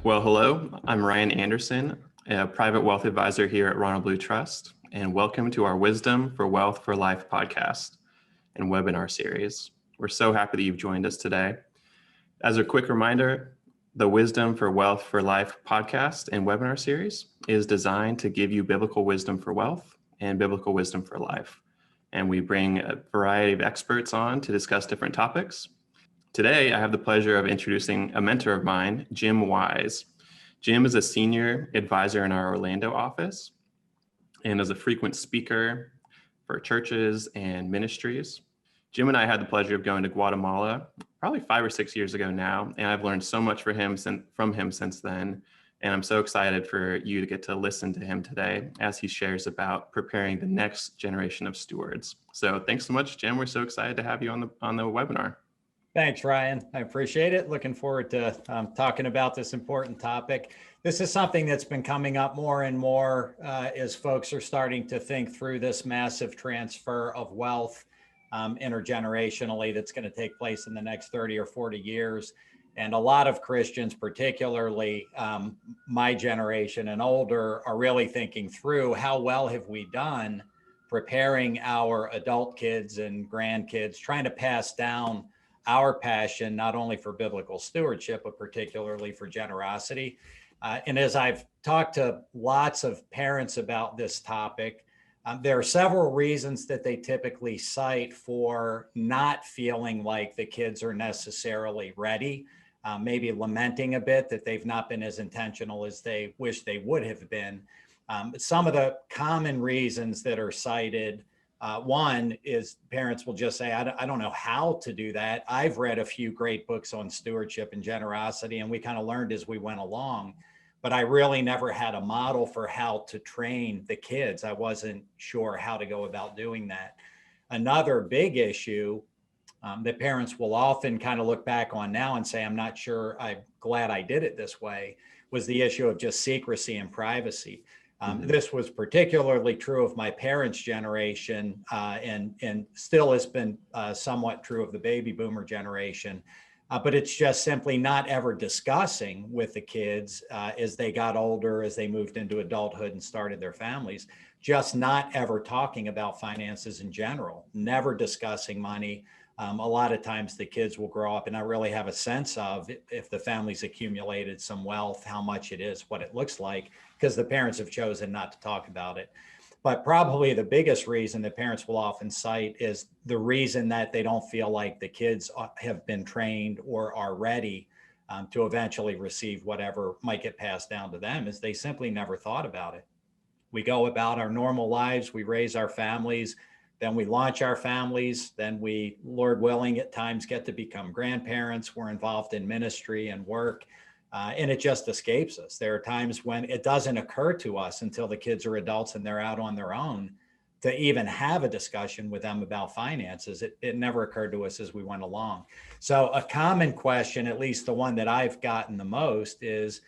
Well, hello, I'm Ryan Anderson, a private wealth advisor here at Ronald Blue Trust, and welcome to our Wisdom for Wealth for Life podcast and webinar series. We're so happy that you've joined us today. As a quick reminder, the Wisdom for Wealth for Life podcast and webinar series is designed to give you biblical wisdom for wealth and biblical wisdom for life. And we bring a variety of experts on to discuss different topics. Today, I have the pleasure of introducing a mentor of mine, Jim Wise. Jim is a senior advisor in our Orlando office and is a frequent speaker for churches and ministries. Jim and I had the pleasure of going to Guatemala probably 5 or 6 years ago now, and I've learned so much from him since then. And I'm so excited for you to get to listen to him today as he shares about preparing the next generation of stewards. So thanks so much, Jim. We're so excited to have you on the webinar. Thanks, Ryan. I appreciate it. Looking forward to talking about this important topic. This is something that's been coming up more and more as folks are starting to think through this massive transfer of wealth intergenerationally that's going to take place in the next 30 or 40 years. And a lot of Christians, particularly my generation and older, are really thinking through how well have we done preparing our adult kids and grandkids, trying to pass down our passion, not only for biblical stewardship, but particularly for generosity. And as I've talked to lots of parents about this topic, there are several reasons that they typically cite for not feeling like the kids are necessarily ready, maybe lamenting a bit that they've not been as intentional as they wish they would have been. Some of the common reasons that are cited, one is parents will just say, I don't know how to do that. I've read a few great books on stewardship and generosity, and we kind of learned as we went along, but I really never had a model for how to train the kids. I wasn't sure how to go about doing that. Another big issue that parents will often kind of look back on now and say, I'm not sure, I'm glad I did it this way, was the issue of just secrecy and privacy. This was particularly true of my parents' generation and still has been somewhat true of the baby boomer generation. But it's just simply not ever discussing with the kids as they got older, as they moved into adulthood and started their families, just not ever talking about finances in general, never discussing money. A lot of times the kids will grow up and not really have a sense of, if the family's accumulated some wealth, how much it is, what it looks like, because the parents have chosen not to talk about it. But probably the biggest reason that parents will often cite is the reason that they don't feel like the kids have been trained or are ready to eventually receive whatever might get passed down to them, is they simply never thought about it. We go about our normal lives, we raise our families, then we launch our families, then we, Lord willing, at times get to become grandparents. We're involved in ministry and work, and it just escapes us. There are times when it doesn't occur to us until the kids are adults and they're out on their own to even have a discussion with them about finances. It never occurred to us as we went along. So a common question, at least the one that I've gotten the most, is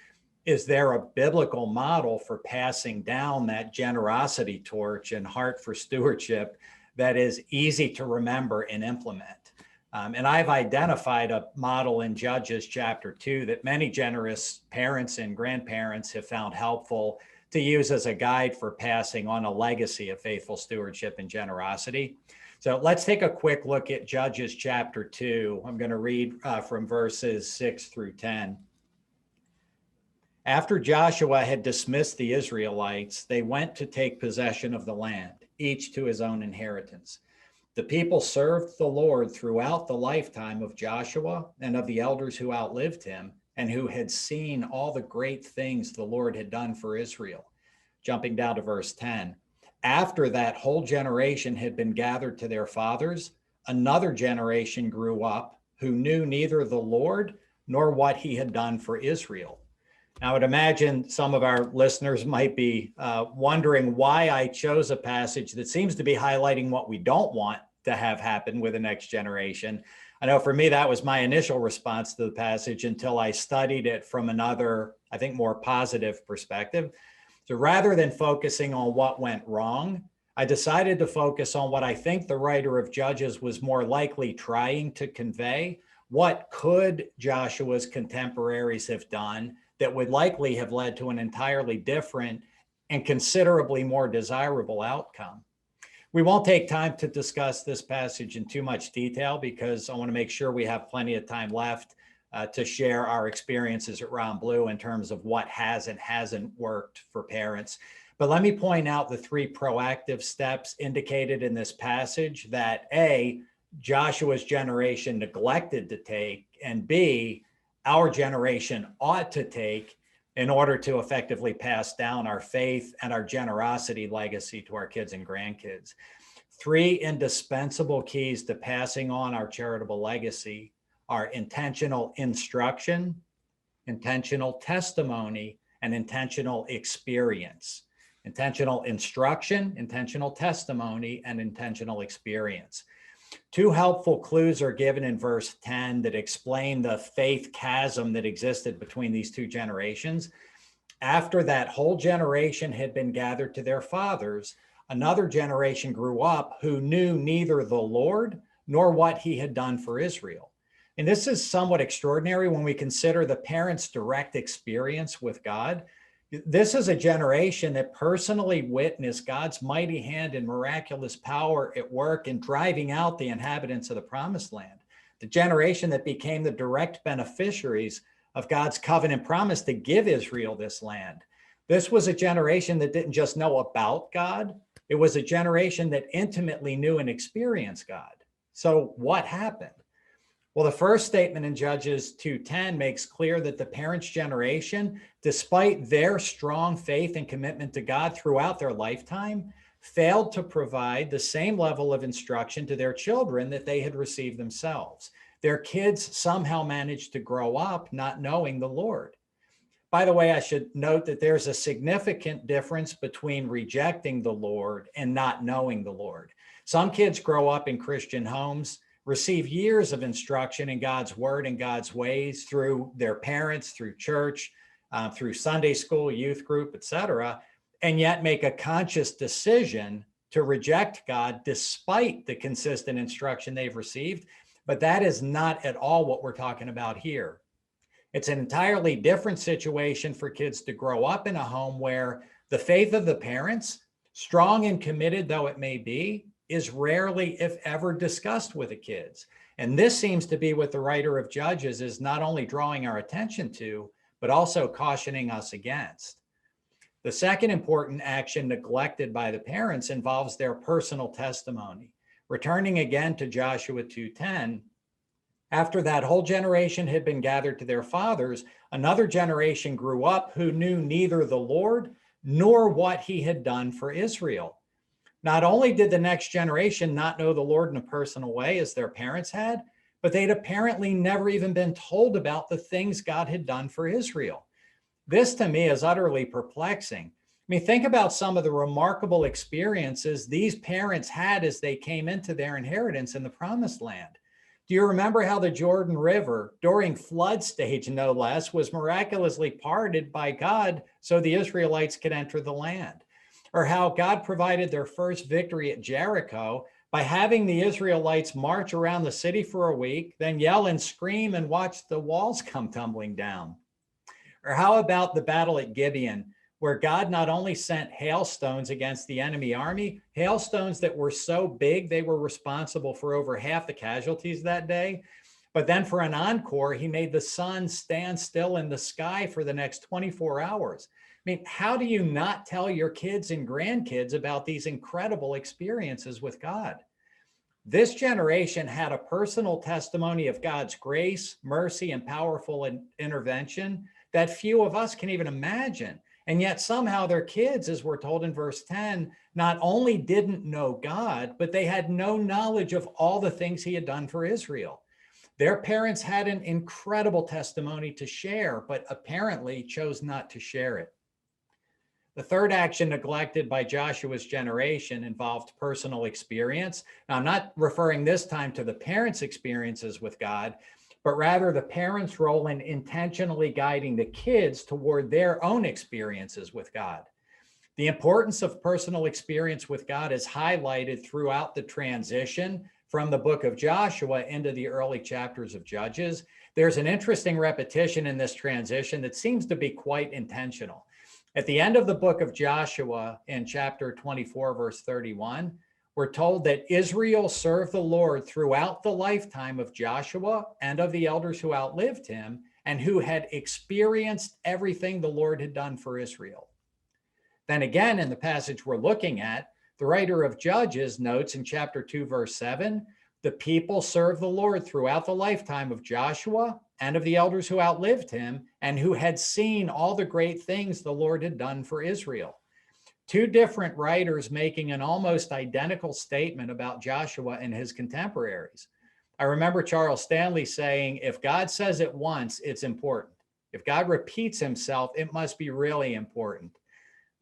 there a biblical model for passing down that generosity torch and heart for stewardship that is easy to remember and implement? And I've identified a model in Judges chapter 2 that many generous parents and grandparents have found helpful to use as a guide for passing on a legacy of faithful stewardship and generosity. So let's take a quick look at Judges chapter 2. I'm going to read from verses 6 through 10. After Joshua had dismissed the Israelites, they went to take possession of the land, each to his own inheritance. The people served the Lord throughout the lifetime of Joshua and of the elders who outlived him and who had seen all the great things the Lord had done for Israel. Jumping down to verse 10. After that whole generation had been gathered to their fathers, another generation grew up who knew neither the Lord nor what he had done for Israel. Now, I would imagine some of our listeners might be wondering why I chose a passage that seems to be highlighting what we don't want to have happen with the next generation. I know for me, that was my initial response to the passage until I studied it from another, I think, more positive perspective. So rather than focusing on what went wrong, I decided to focus on what I think the writer of Judges was more likely trying to convey. What could Joshua's contemporaries have done that would likely have led to an entirely different and considerably more desirable outcome. We won't take time to discuss this passage in too much detail because I want to make sure we have plenty of time left to share our experiences at Ron Blue in terms of what has and hasn't worked for parents. But let me point out the three proactive steps indicated in this passage that A, Joshua's generation neglected to take, and B, our generation ought to take in order to effectively pass down our faith and our generosity legacy to our kids and grandkids. Three indispensable keys to passing on our charitable legacy are intentional instruction, intentional testimony, and intentional experience. Intentional instruction, intentional testimony, and intentional experience. Two helpful clues are given in verse 10 that explain the faith chasm that existed between these two generations. After that whole generation had been gathered to their fathers, another generation grew up who knew neither the Lord nor what he had done for Israel. And this is somewhat extraordinary when we consider the parents' direct experience with God. This is a generation that personally witnessed God's mighty hand and miraculous power at work in driving out the inhabitants of the promised land. The generation that became the direct beneficiaries of God's covenant promise to give Israel this land. This was a generation that didn't just know about God. It was a generation that intimately knew and experienced God. So what happened? Well, the first statement in Judges 2:10 makes clear that the parents' generation, despite their strong faith and commitment to God throughout their lifetime, failed to provide the same level of instruction to their children that they had received themselves. Their kids somehow managed to grow up not knowing the Lord. By the way, I should note that there's a significant difference between rejecting the Lord and not knowing the Lord. Some kids grow up in Christian homes, receive years of instruction in God's word and God's ways through their parents, through church, through Sunday school, youth group, etc., and yet make a conscious decision to reject God despite the consistent instruction they've received. But that is not at all what we're talking about here. It's an entirely different situation for kids to grow up in a home where the faith of the parents, strong and committed though it may be, is rarely, if ever, discussed with the kids. And this seems to be what the writer of Judges is not only drawing our attention to, but also cautioning us against. The second important action neglected by the parents involves their personal testimony. Returning again to Joshua 2:10, after that whole generation had been gathered to their fathers, another generation grew up who knew neither the Lord nor what he had done for Israel. Not only did the next generation not know the Lord in a personal way as their parents had, but they'd apparently never even been told about the things God had done for Israel. This to me is utterly perplexing. I mean, think about some of the remarkable experiences these parents had as they came into their inheritance in the promised land. Do you remember how the Jordan River, during flood stage no less, was miraculously parted by God so the Israelites could enter the land? Or how God provided their first victory at Jericho by having the Israelites march around the city for a week, then yell and scream and watch the walls come tumbling down? Or how about the battle at Gibeon, where God not only sent hailstones against the enemy army, hailstones that were so big they were responsible for over half the casualties that day, but then for an encore, he made the sun stand still in the sky for the next 24 hours. I mean, how do you not tell your kids and grandkids about these incredible experiences with God? This generation had a personal testimony of God's grace, mercy, and powerful intervention that few of us can even imagine. And yet somehow their kids, as we're told in verse 10, not only didn't know God, but they had no knowledge of all the things he had done for Israel. Their parents had an incredible testimony to share, but apparently chose not to share it. The third action neglected by Joshua's generation involved personal experience. Now, I'm not referring this time to the parents' experiences with God, but rather the parents' role in intentionally guiding the kids toward their own experiences with God. The importance of personal experience with God is highlighted throughout the transition from the book of Joshua into the early chapters of Judges, there's an interesting repetition in this transition that seems to be quite intentional. At the end of the book of Joshua in chapter 24, verse 31, we're told that Israel served the Lord throughout the lifetime of Joshua and of the elders who outlived him and who had experienced everything the Lord had done for Israel. Then again, in the passage we're looking at, the writer of Judges notes in chapter 2, verse 7, the people served the Lord throughout the lifetime of Joshua and of the elders who outlived him and who had seen all the great things the Lord had done for Israel. Two different writers making an almost identical statement about Joshua and his contemporaries. I remember Charles Stanley saying, if God says it once, it's important. If God repeats himself, it must be really important.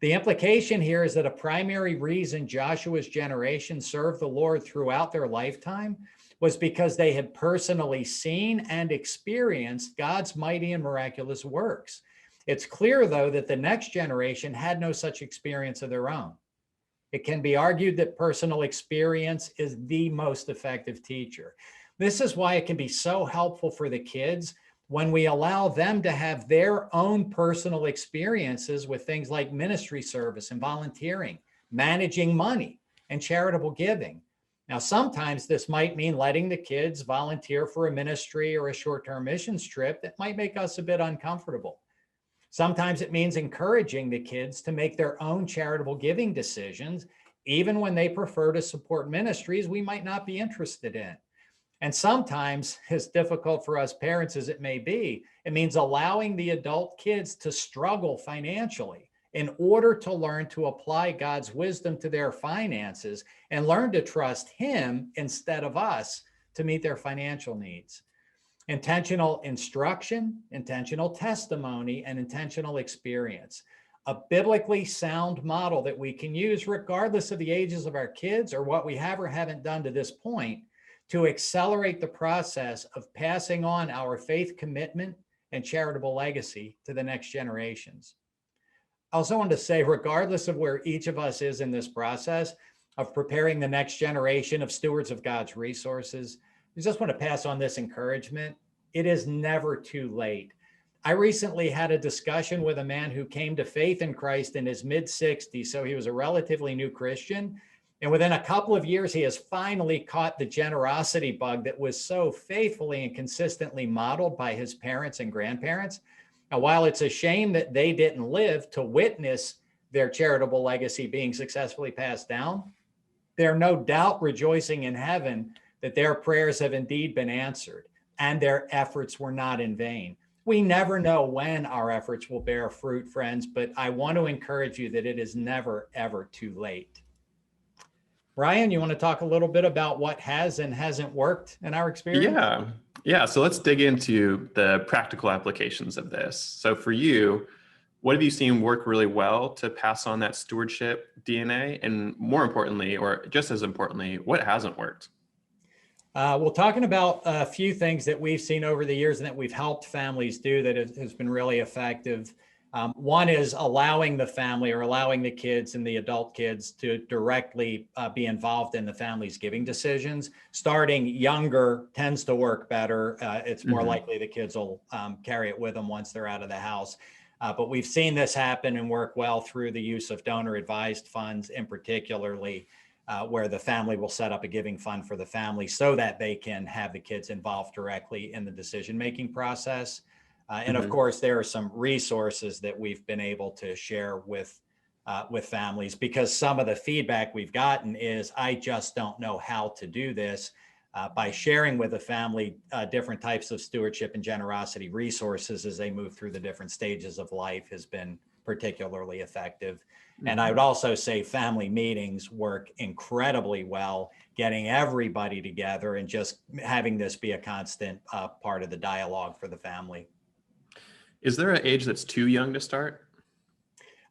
The implication here is that a primary reason Joshua's generation served the Lord throughout their lifetime was because they had personally seen and experienced God's mighty and miraculous works. It's clear, though, that the next generation had no such experience of their own. It can be argued that personal experience is the most effective teacher. This is why it can be so helpful for the kids when we allow them to have their own personal experiences with things like ministry service and volunteering, managing money, and charitable giving. Now, sometimes this might mean letting the kids volunteer for a ministry or a short-term missions trip that might make us a bit uncomfortable. Sometimes it means encouraging the kids to make their own charitable giving decisions, even when they prefer to support ministries we might not be interested in. And sometimes, as difficult for us parents as it may be, it means allowing the adult kids to struggle financially in order to learn to apply God's wisdom to their finances and learn to trust him instead of us to meet their financial needs. Intentional instruction, intentional testimony, and intentional experience. A biblically sound model that we can use regardless of the ages of our kids or what we have or haven't done to this point to accelerate the process of passing on our faith commitment and charitable legacy to the next generations. I also want to say, regardless of where each of us is in this process of preparing the next generation of stewards of God's resources, I just want to pass on this encouragement. It is never too late. I recently had a discussion with a man who came to faith in Christ in his mid-60s, so he was a relatively new Christian. And within a couple of years, he has finally caught the generosity bug that was so faithfully and consistently modeled by his parents and grandparents. Now, while it's a shame that they didn't live to witness their charitable legacy being successfully passed down, they're no doubt rejoicing in heaven that their prayers have indeed been answered and their efforts were not in vain. We never know when our efforts will bear fruit, friends, but I want to encourage you that it is never, ever too late. Ryan, you want to talk a little bit about what has and hasn't worked in our experience? Yeah. So let's dig into the practical applications of this. So for you, what have you seen work really well to pass on that stewardship DNA? And more importantly, or just as importantly, what hasn't worked? Well, talking about a few things that we've seen over the years and that we've helped families do that has been really effective. One is allowing the family or allowing the kids and the adult kids to directly be involved in the family's giving decisions. Starting younger tends to work better. It's more likely the kids will carry it with them once they're out of the house. But we've seen this happen and work well through the use of donor advised funds, in particularly where the family will set up a giving fund for the family so that they can have the kids involved directly in the decision-making process. And of course, there are some resources that we've been able to share with families, because some of the feedback we've gotten is, I just don't know how to do this. By sharing with the family different types of stewardship and generosity resources as they move through the different stages of life has been particularly effective. And I would also say family meetings work incredibly well, getting everybody together and just having this be a constant part of the dialogue for the family. Is there an age that's too young to start?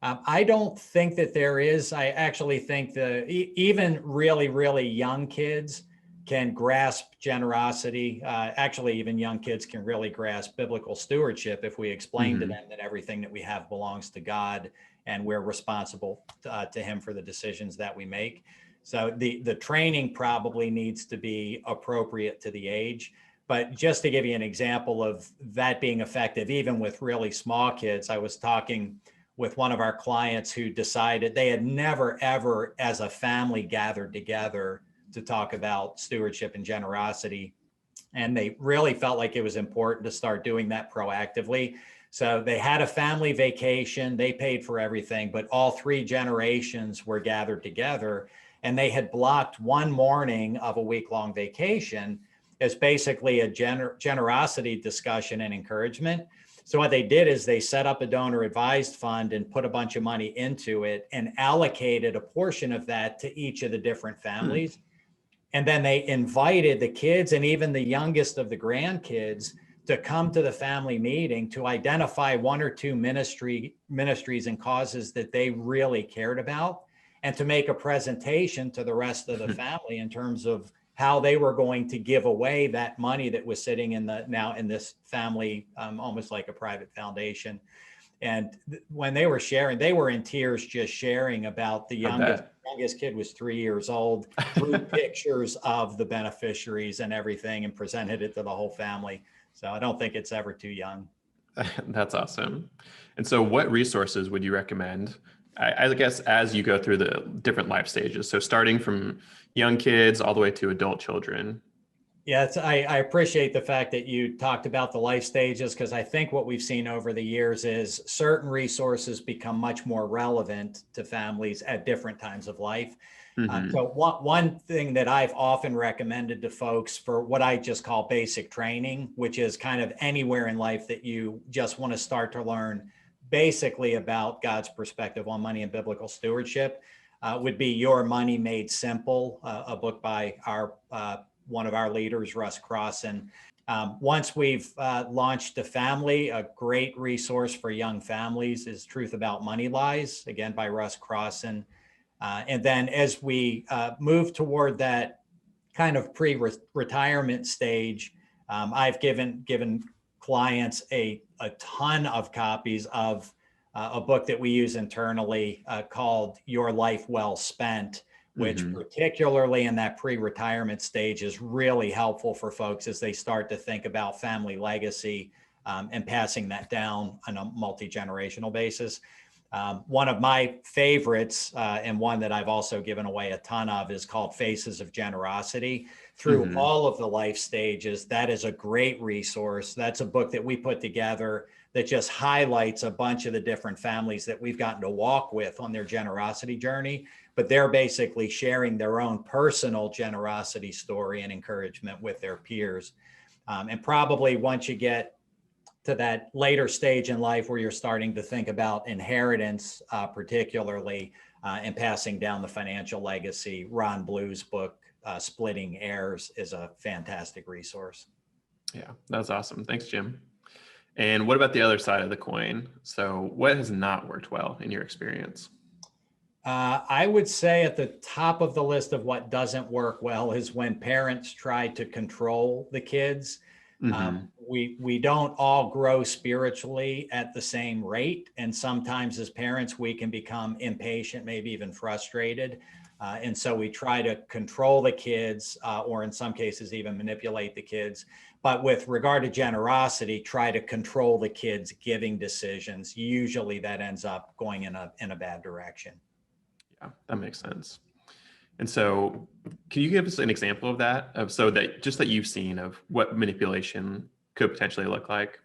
I don't think that there is. I actually think that even really, really young kids can grasp generosity. Actually, even young kids can really grasp biblical stewardship if we explain to them that everything that we have belongs to God and we're responsible to him for the decisions that we make. So the training probably needs to be appropriate to the age. But just to give you an example of that being effective, even with really small kids, I was talking with one of our clients who decided they had never, ever as a family gathered together to talk about stewardship and generosity. And they really felt like it was important to start doing that proactively. So they had a family vacation, they paid for everything, but all three generations were gathered together, and they had blocked one morning of a week-long vacation as basically a generosity discussion and encouragement. So what they did is they set up a donor advised fund and put a bunch of money into it and allocated a portion of that to each of the different families. And then they invited the kids and even the youngest of the grandkids to come to the family meeting to identify one or two ministries and causes that they really cared about, and to make a presentation to the rest of the family in terms of how they were going to give away that money that was sitting in this family, almost like a private foundation. And when they were sharing, they were in tears just sharing about the youngest kid was 3 years old, drew pictures of the beneficiaries and everything and presented it to the whole family. So I don't think it's ever too young. That's awesome. And so what resources would you recommend, I guess, as you go through the different life stages? So starting from young kids all the way to adult children. Yeah, I appreciate the fact that you talked about the life stages, because I think what we've seen over the years is certain resources become much more relevant to families at different times of life. So one thing that I've often recommended to folks for what I just call basic training, which is kind of anywhere in life that you just want to start to learn basically about God's perspective on money and biblical stewardship, would be Your Money Made Simple, a book by one of our leaders, Russ Crossan. Once we've launched a family, a great resource for young families is Truth About Money Lies, again, by Russ Crossan. And then as we move toward that kind of pre-retirement stage, I've given clients a ton of copies of a book that we use internally called Your Life Well Spent, which particularly in that pre-retirement stage is really helpful for folks as they start to think about family legacy and passing that down on a multi-generational basis. One of my favorites, and one that I've also given away a ton of, is called Faces of Generosity. Through all of the life stages, that is a great resource. That's a book that we put together that just highlights a bunch of the different families that we've gotten to walk with on their generosity journey, but they're basically sharing their own personal generosity story and encouragement with their peers. And probably once you get to that later stage in life where you're starting to think about inheritance, particularly, and passing down the financial legacy, Ron Blue's book, Splitting Heirs, is a fantastic resource. Yeah, that's awesome. Thanks, Jim. And what about the other side of the coin? So what has not worked well in your experience? I would say at the top of the list of what doesn't work well is when parents try to control the kids. We don't all grow spiritually at the same rate. And sometimes as parents, we can become impatient, maybe even frustrated. And so we try to control the kids, or in some cases, even manipulate the kids. But with regard to generosity, try to control the kids' giving decisions. Usually that ends up going in a bad direction. Yeah, that makes sense. And so can you give us an example of that, that you've seen of what manipulation could potentially look like?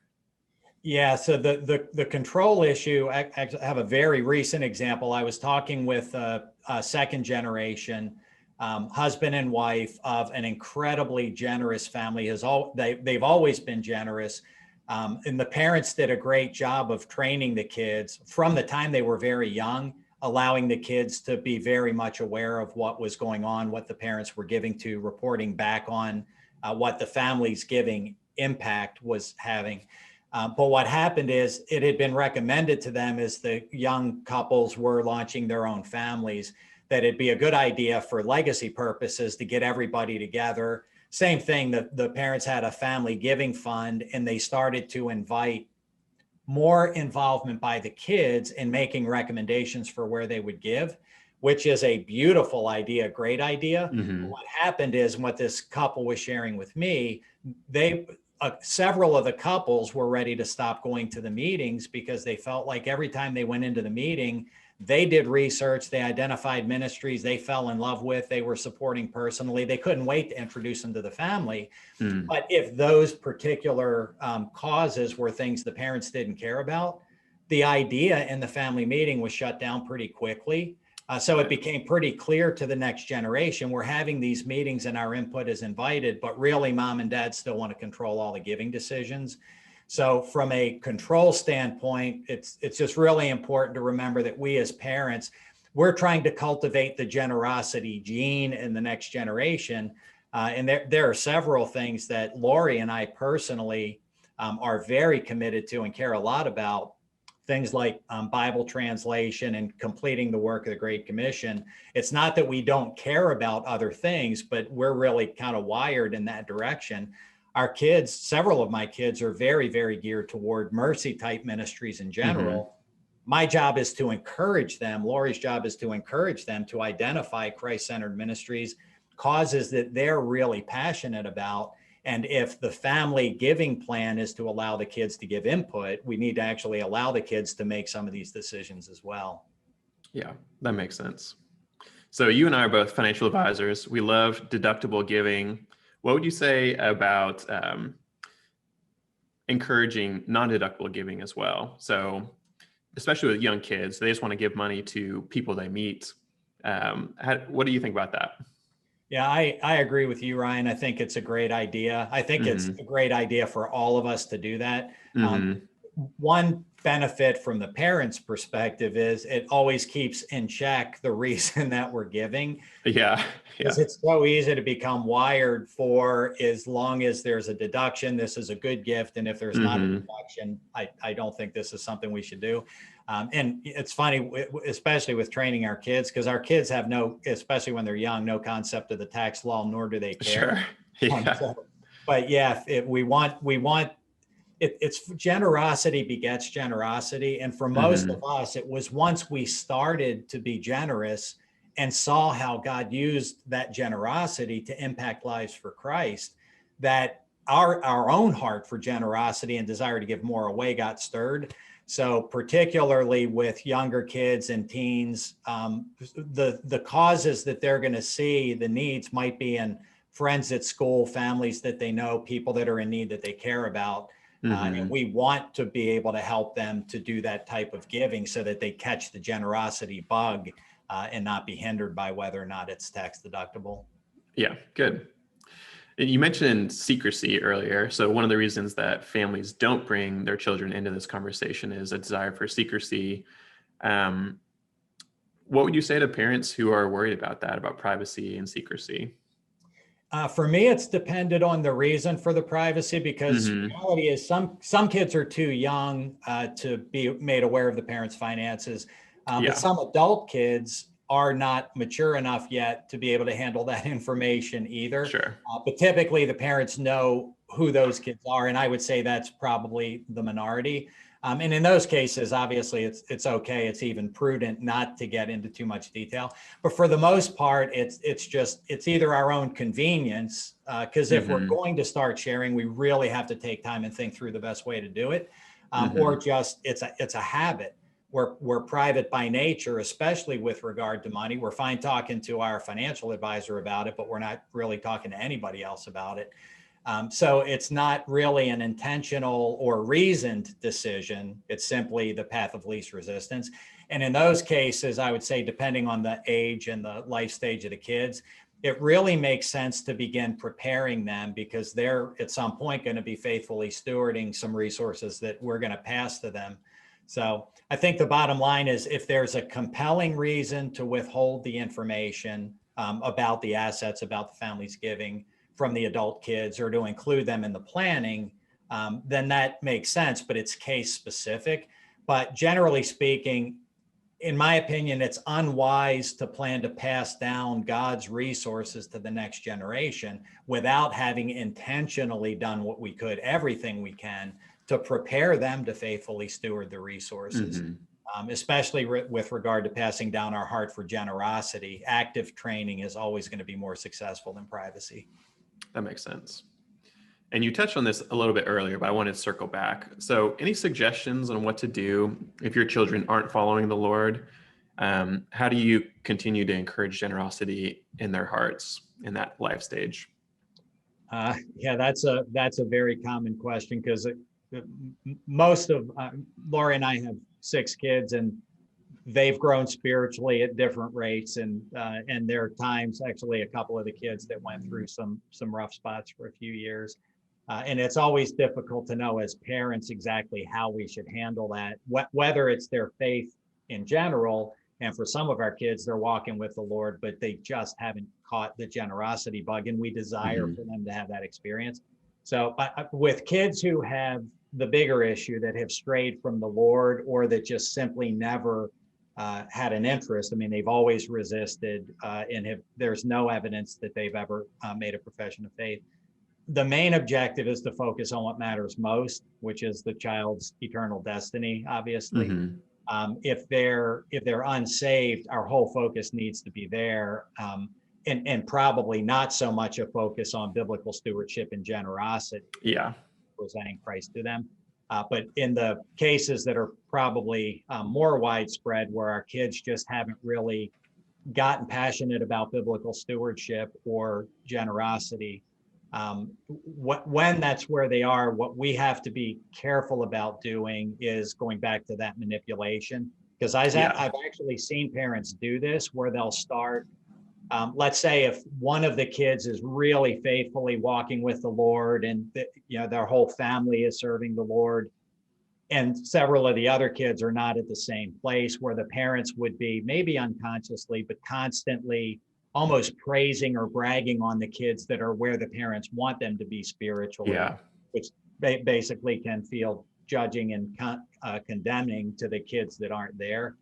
Yeah, so the control issue, I have a very recent example. I was talking with a second generation husband and wife of an incredibly generous family. They've always been generous. And the parents did a great job of training the kids from the time they were very young, allowing the kids to be very much aware of what was going on, what the parents were giving to, reporting back on what the family's giving impact was having. But what happened is it had been recommended to them as the young couples were launching their own families that it'd be a good idea for legacy purposes to get everybody together. Same thing, the parents had a family giving fund, and they started to invite more involvement by the kids in making recommendations for where they would give. which is a beautiful idea, great idea. Mm-hmm. What happened is, and what this couple was sharing with me, several of the couples were ready to stop going to the meetings because they felt like every time they went into the meeting, they did research, they identified ministries they fell in love with, they were supporting personally. They couldn't wait to introduce them to the family. Mm. But if those particular causes were things the parents didn't care about, the idea in the family meeting was shut down pretty quickly. So it became pretty clear to the next generation, we're having these meetings and our input is invited, but really mom and dad still want to control all the giving decisions. So from a control standpoint, it's just really important to remember that we as parents, we're trying to cultivate the generosity gene in the next generation. And there are several things that Lori and I personally are very committed to and care a lot about. Things like Bible translation and completing the work of the Great Commission. It's not that we don't care about other things, but we're really kind of wired in that direction. Our kids, several of my kids are very, very geared toward mercy type ministries in general. Mm-hmm. My job is to encourage them. Lori's job is to encourage them to identify Christ-centered ministries, causes that they're really passionate about. And if the family giving plan is to allow the kids to give input, we need to actually allow the kids to make some of these decisions as well. Yeah, that makes sense. So you and I are both financial advisors. We love deductible giving. What would you say about encouraging non-deductible giving as well? So especially with young kids, they just want to give money to people they meet. What do you think about that? Yeah, I agree with you, Ryan. I think it's a great idea. I think it's a great idea for all of us to do that. One benefit from the parents' perspective is it always keeps in check the reason that we're giving. Yeah. Because it's so easy to become wired for, as long as there's a deduction, this is a good gift. And if there's not a deduction, I don't think this is something we should do. And it's funny, especially with training our kids, because our kids have especially when they're young, no concept of the tax law, nor do they care. Sure. Yeah. But yeah, it's generosity begets generosity. And for most of us, it was once we started to be generous and saw how God used that generosity to impact lives for Christ, that our own heart for generosity and desire to give more away got stirred. So particularly with younger kids and teens, the causes that they're going to see, the needs might be in friends at school, families that they know, people that are in need that they care about. And we want to be able to help them to do that type of giving so that they catch the generosity bug and not be hindered by whether or not it's tax deductible. Yeah, good. And you mentioned secrecy earlier. So one of the reasons that families don't bring their children into this conversation is a desire for secrecy. What would you say to parents who are worried about that, about privacy and secrecy? For me, it's depended on the reason for the privacy, because reality is some kids are too young to be made aware of the parents' finances. But some adult kids are not mature enough yet to be able to handle that information either. Sure. But typically the parents know who those kids are. And I would say that's probably the minority. And in those cases, obviously it's okay. It's even prudent not to get into too much detail. But for the most part, it's either our own convenience, because if we're going to start sharing, we really have to take time and think through the best way to do it, or just it's a habit. We're private by nature, especially with regard to money. We're fine talking to our financial advisor about it, but we're not really talking to anybody else about it. So it's not really an intentional or reasoned decision. It's simply the path of least resistance. And in those cases, I would say, depending on the age and the life stage of the kids, it really makes sense to begin preparing them, because they're at some point going to be faithfully stewarding some resources that we're going to pass to them. So I think the bottom line is, if there's a compelling reason to withhold the information about the assets, about the family's giving from the adult kids, or to include them in the planning, then that makes sense, but it's case specific. But generally speaking, in my opinion, it's unwise to plan to pass down God's resources to the next generation without having intentionally done what we could, everything we can, to prepare them to faithfully steward the resources. especially with regard to passing down our heart for generosity. Active training is always going to be more successful than privacy. That makes sense. And you touched on this a little bit earlier, but I wanted to circle back. So any suggestions on what to do if your children aren't following the Lord? How do you continue to encourage generosity in their hearts in that life stage? Yeah, that's a very common question, because most of Lori and I have 6 kids, and they've grown spiritually at different rates, and there are times, actually a couple of the kids that went through some rough spots for a few years. And it's always difficult to know as parents exactly how we should handle that, whether it's their faith in general. And for some of our kids, they're walking with the Lord, but they just haven't caught the generosity bug, and we desire for them to have that experience. So with kids who have the bigger issue, that have strayed from the Lord, or that just simply never had an interest, I mean, they've always resisted, and there's no evidence that they've ever made a profession of faith. The main objective is to focus on what matters most, which is the child's eternal destiny, obviously. If they're unsaved, our whole focus needs to be there, and probably not so much a focus on biblical stewardship and generosity. Yeah. Presenting Christ to them. But in the cases that are probably more widespread, where our kids just haven't really gotten passionate about biblical stewardship or generosity, when that's where they are, what we have to be careful about doing is going back to that manipulation. Because I've actually seen parents do this, where they'll start, let's say if one of the kids is really faithfully walking with the Lord, and their whole family is serving the Lord, and several of the other kids are not at the same place, where the parents would be, maybe unconsciously, but constantly almost praising or bragging on the kids that are where the parents want them to be spiritually, which basically can feel judging and condemning to the kids that aren't there.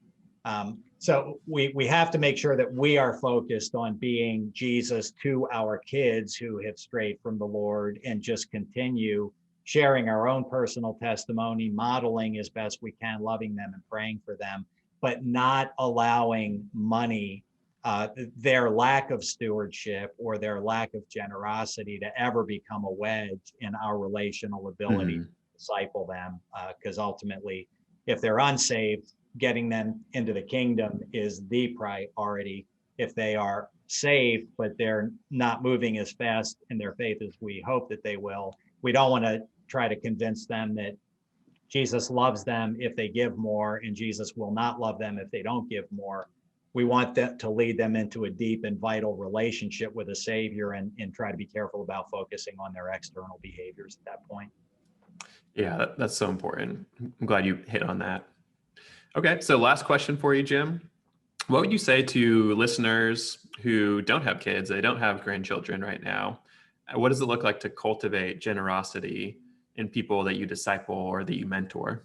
So we have to make sure that we are focused on being Jesus to our kids who have strayed from the Lord, and just continue sharing our own personal testimony, modeling as best we can, loving them and praying for them, but not allowing money, their lack of stewardship or their lack of generosity, to ever become a wedge in our relational ability to disciple them. Because ultimately, if they're unsaved, getting them into the kingdom is the priority. If they are saved, but they're not moving as fast in their faith as we hope that they will, we don't want to try to convince them that Jesus loves them if they give more, and Jesus will not love them if they don't give more. We want that to lead them into a deep and vital relationship with a Savior, and try to be careful about focusing on their external behaviors at that point. Yeah, that's so important. I'm glad you hit on that. Okay, so last question for you, Jim. What would you say to listeners who don't have kids, they don't have grandchildren right now? What does it look like to cultivate generosity in people that you disciple or that you mentor?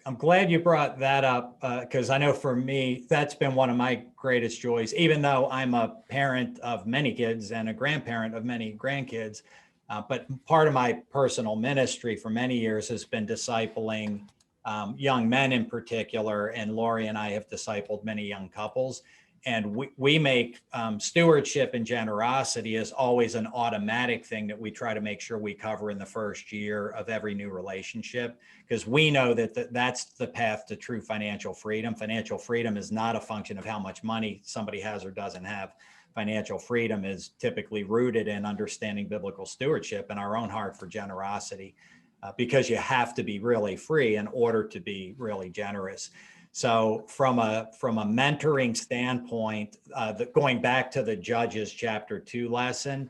I'm glad you brought that up, because I know for me, that's been one of my greatest joys, even though I'm a parent of many kids and a grandparent of many grandkids. But part of my personal ministry for many years has been discipling young men in particular, and Lori and I have discipled many young couples. And we make stewardship and generosity as always an automatic thing that we try to make sure we cover in the first year of every new relationship, because we know that that's the path to true financial freedom. Financial freedom is not a function of how much money somebody has or doesn't have. Financial freedom is typically rooted in understanding biblical stewardship and our own heart for generosity, because you have to be really free in order to be really generous. So from a mentoring standpoint, going back to the Judges chapter 2 lesson,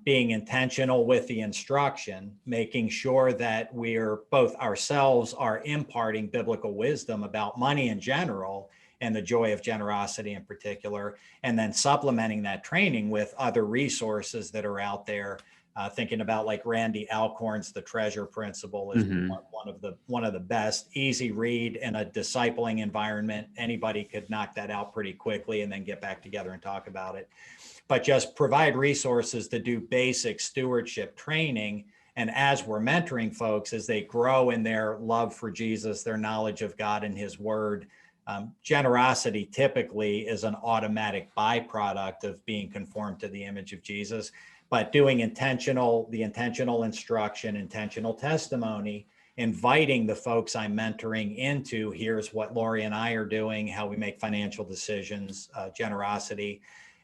being intentional with the instruction, making sure that we're both ourselves are imparting biblical wisdom about money in general and the joy of generosity in particular, and then supplementing that training with other resources that are out there. Thinking about like Randy Alcorn's The Treasure Principle is one of the best, easy read in a discipling environment. Anybody could knock that out pretty quickly and then get back together and talk about it. But just provide resources to do basic stewardship training, And as we're mentoring folks, as they grow in their love for Jesus, their knowledge of God and his word, generosity typically is an automatic byproduct of being conformed to the image of Jesus. But doing the intentional instruction, intentional testimony, inviting the folks I'm mentoring into, here's what Lori and I are doing, how we make financial decisions, generosity.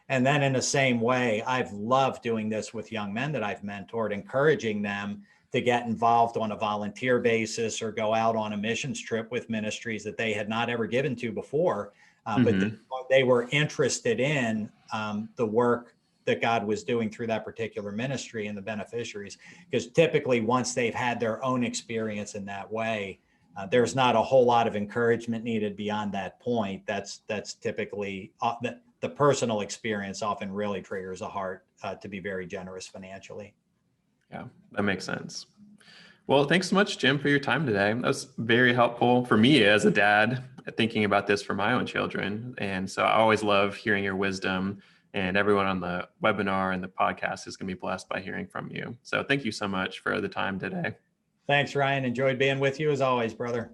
And then in the same way, I've loved doing this with young men that I've mentored, encouraging them to get involved on a volunteer basis or go out on a missions trip with ministries that they had not ever given to before, but they were interested in the work that God was doing through that particular ministry and the beneficiaries. Because typically, once they've had their own experience in that way, there's not a whole lot of encouragement needed beyond that point. That's typically the personal experience often really triggers a heart to be very generous financially. Yeah, that makes sense. Well, thanks so much, Jim, for your time today. That was very helpful for me as a dad, thinking about this for my own children. And so I always love hearing your wisdom, and everyone on the webinar and the podcast is going to be blessed by hearing from you. So thank you so much for the time today. Thanks, Ryan. Enjoyed being with you as always, brother.